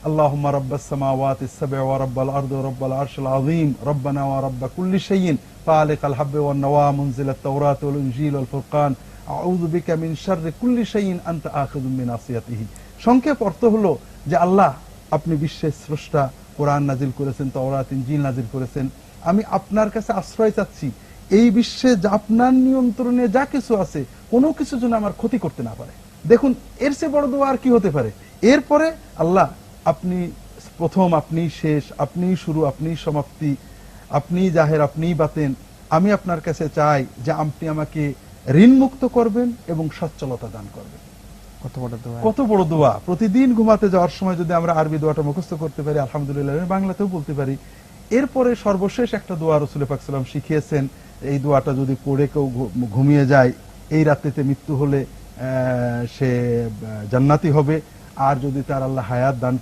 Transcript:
আল্লাহুম্মা রাব্বাস সামাওয়াতিস সাব'i ওয়া রাব্বাল আরদি ওয়া রাব্বাল আরশিল আযীম রব্বানা ওয়া রাব্বা কুল্লি শাইইন ফালিকাল হাব্বি ওয়ান নাওয়া মুনজিলাত তাওরাত ওয়াল ইনজিল ওয়াল ফুরকান আউযু বিকা মিন শাররি কুল্লি শাইইন আনতা আখিযুম মিন নাসিয়াতিহি। সংক্ষেপ অর্থ হলো যে আল্লাহ আপনি বিশ্বের স্রষ্টা, কোরআন নাজিল করেছেন, তাওরাত ইনজিল নাজিল করেছেন, আমি আপনার কাছে আশ্রয় চাচ্ছি এই বিশ্বে যা আপনার নিয়ন্ত্রণে যা কিছু আছে কোনো কিছু যেন আমার ক্ষতি করতে না পারে। দেখুন এর চেয়ে বড় দোয়া আর কি হতে পারে। এরপরে আল্লাহ আপনি প্রথম, আপনি শেষ, আপনি শুরু, আপনি সমাপ্তি, আপনি জাহের, আপনি বাতেন। আমি আপনার কাছে চাই যে আপনি আমাকে ঋণ মুক্ত করবেন এবং সচ্ছলতা দান করবেন। কত বড় দোয়া, কত বড় দোয়া। প্রতিদিন ঘুমাতে যাওয়ার সময় যদি আমরা আরবি দোয়াটা মুখস্থ করতে পারি, আলহামদুলিল্লাহ, বাংলাতেও বলতে পারি। এরপরে সর্বশেষ একটা দোয়া রাসূল পাক সাল্লাল্লাহু আলাইহি ওয়াসাল্লাম শিখিয়েছেন, এই দোয়াটা যদি পড়ে কেউ ঘুমিয়ে যায়, এই রাতেতে মৃত্যু হলে সে জান্নাতি হবে, আর যদি তার আল্লাহ হায়াত দান